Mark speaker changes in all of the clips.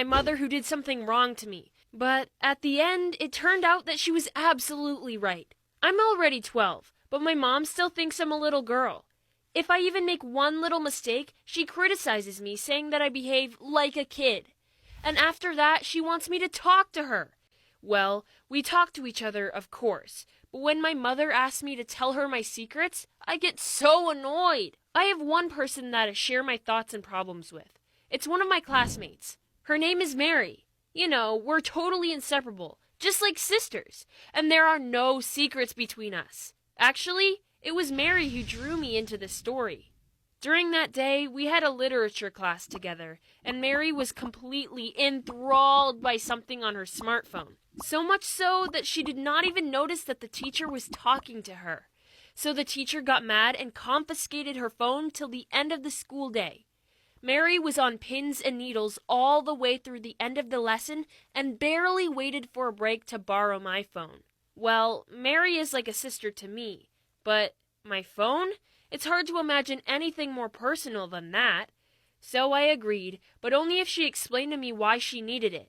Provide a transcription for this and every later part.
Speaker 1: my mother who did something wrong to me. But at the end, it turned out that she was absolutely right. I'm already 12, but my mom still thinks I'm a little girl. If I even make one little mistake, she criticizes me, saying that I behave like a kid. And after that, she wants me to talk to her. Well, we talk to each other, of course, but when my mother asks me to tell her my secrets, I get so annoyed. I have one person that I share my thoughts and problems with. It's one of my classmates. Her name is Mary. You know, we're totally inseparable, just like sisters, and there are no secrets between us. Actually, it was Mary who drew me into this story. During that day, we had a literature class together, and Mary was completely enthralled by something on her smartphone. So much so that she did not even notice that the teacher was talking to her. So the teacher got mad and confiscated her phone till the end of the school day. Mary was on pins and needles all the way through the end of the lesson and barely waited for a break to borrow my phone. Well, Mary is like a sister to me, but my phone? It's hard to imagine anything more personal than that. So I agreed, but only if she explained to me why she needed it.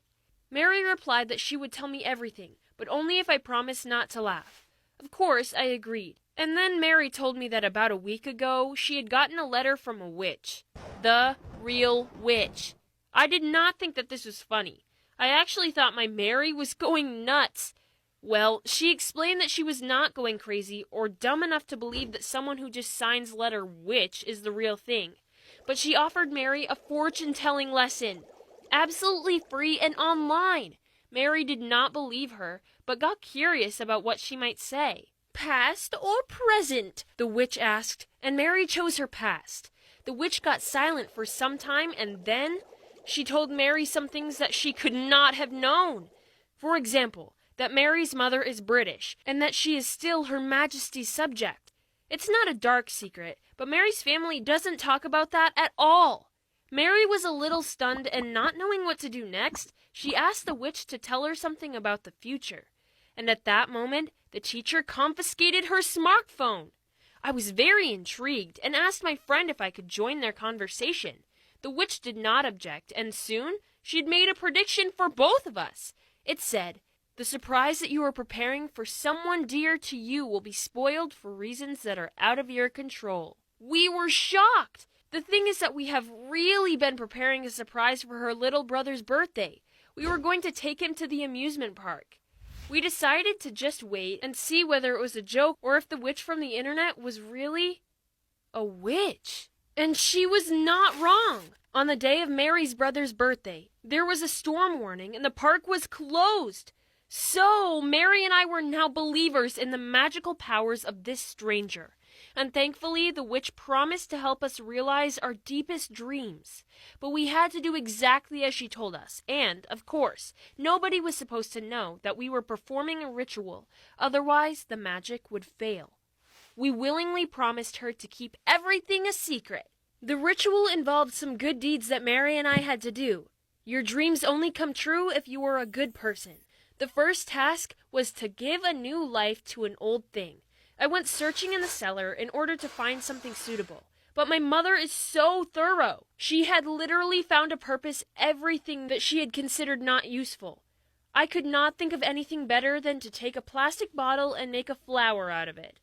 Speaker 1: Mary replied that she would tell me everything, but only if I promised not to laugh. Of course, I agreed. And then Mary told me that about a week ago, she had gotten a letter from a witch. The real witch. I did not think that this was funny. I actually thought my Mary was going nuts. Well, she explained that she was not going crazy or dumb enough to believe that someone who just signs letter witch is the real thing. But she offered Mary a fortune-telling lesson. Absolutely free and online. Mary did not believe her, but got curious about what she might say. Past or present? The witch asked, and Mary chose her past. The witch got silent for some time, and then she told Mary some things that she could not have known. For example, that Mary's mother is British, and that she is still Her Majesty's subject. It's not a dark secret, but Mary's family doesn't talk about that at all. Mary was a little stunned, and not knowing what to do next, she asked the witch to tell her something about the future. And at that moment, the teacher confiscated her smartphone. I was very intrigued and asked my friend if I could join their conversation. The witch did not object, and soon she had made a prediction for both of us. It said, "The surprise that you are preparing for someone dear to you will be spoiled for reasons that are out of your control." We were shocked. The thing is that we have really been preparing a surprise for her little brother's birthday. We were going to take him to the amusement park. We decided to just wait and see whether it was a joke or if the witch from the internet was really a witch. And she was not wrong. On the day of Mary's brother's birthday, there was a storm warning and the park was closed. So Mary and I were now believers in the magical powers of this stranger. And thankfully, the witch promised to help us realize our deepest dreams. But we had to do exactly as she told us, and, of course, nobody was supposed to know that we were performing a ritual, otherwise the magic would fail. We willingly promised her to keep everything a secret. The ritual involved some good deeds that Mary and I had to do. Your dreams only come true if you are a good person. The first task was to give a new life to an old thing. I went searching in the cellar in order to find something suitable. But my mother is so thorough. She had literally found a purpose everything that she had considered not useful. I could not think of anything better than to take a plastic bottle and make a flower out of it.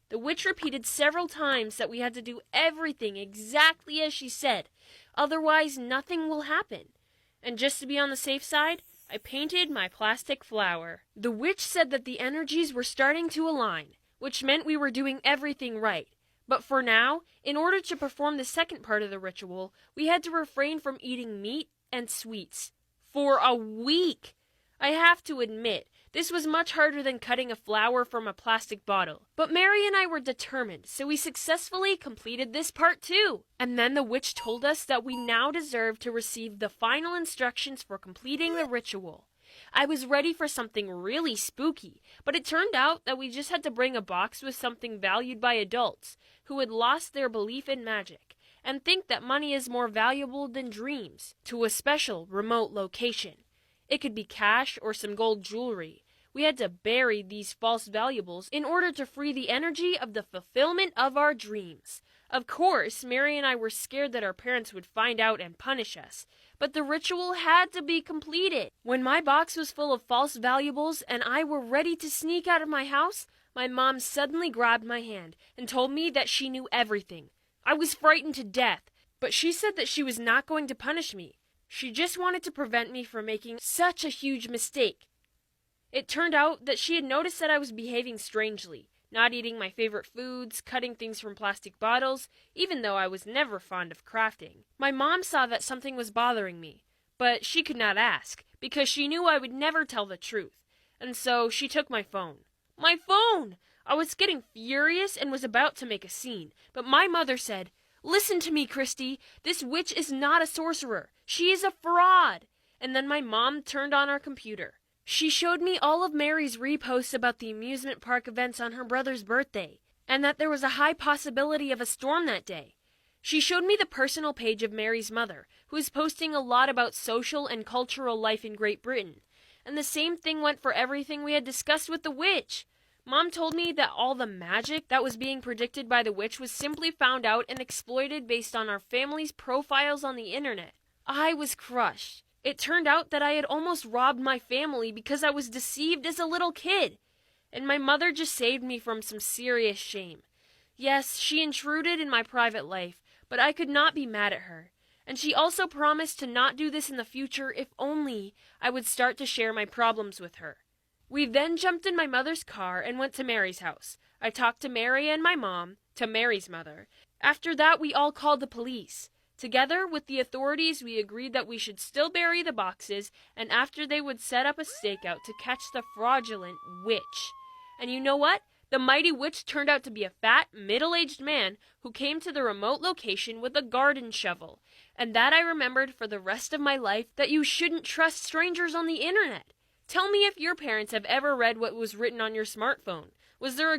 Speaker 1: The witch repeated several times that we had to do everything exactly as she said. Otherwise, nothing will happen. And just to be on the safe side, I painted my plastic flower. The witch said that the energies were starting to align, which meant we were doing everything right. But for now, in order to perform the second part of the ritual, we had to refrain from eating meat and sweets. For a week! I have to admit, this was much harder than cutting a flower from a plastic bottle. But Mary and I were determined, so we successfully completed this part too. And then the witch told us that we now deserved to receive the final instructions for completing the ritual. I was ready for something really spooky, but it turned out that we just had to bring a box with something valued by adults who had lost their belief in magic and think that money is more valuable than dreams, to a special remote location. It could be cash or some gold jewelry. We had to bury these false valuables in order to free the energy of the fulfillment of our dreams. Of course, Mary and I were scared that our parents would find out and punish us, but the ritual had to be completed. When my box was full of false valuables and I were ready to sneak out of my house, my mom suddenly grabbed my hand and told me that she knew everything. I was frightened to death, but she said that she was not going to punish me. She just wanted to prevent me from making such a huge mistake. It turned out that she had noticed that I was behaving strangely, not eating my favorite foods, cutting things from plastic bottles, even though I was never fond of crafting. My mom saw that something was bothering me, but she could not ask, because she knew I would never tell the truth, and so she took my phone. My phone! I was getting furious and was about to make a scene, but my mother said, "Listen to me, Christy. This witch is not a sorcerer. She is a fraud." And then my mom turned on our computer. She showed me all of Mary's reposts about the amusement park events on her brother's birthday, and that there was a high possibility of a storm that day. She showed me the personal page of Mary's mother, who is posting a lot about social and cultural life in Great Britain. And the same thing went for everything we had discussed with the witch. Mom told me that all the magic that was being predicted by the witch was simply found out and exploited based on our family's profiles on the internet. I was crushed. It turned out that I had almost robbed my family because I was deceived as a little kid. And my mother just saved me from some serious shame. Yes, she intruded in my private life, but I could not be mad at her. And she also promised to not do this in the future if only I would start to share my problems with her. We then jumped in my mother's car and went to Mary's house. I talked to Mary and my mom, to Mary's mother. After that, we all called the police. Together with the authorities, we agreed that we should still bury the boxes, and after they would set up a stakeout to catch the fraudulent witch. And you know what? The mighty witch turned out to be a fat, middle-aged man who came to the remote location with a garden shovel. And that I remembered for the rest of my life, that you shouldn't trust strangers on the internet. Tell me if your parents have ever read what was written on your smartphone. Was there a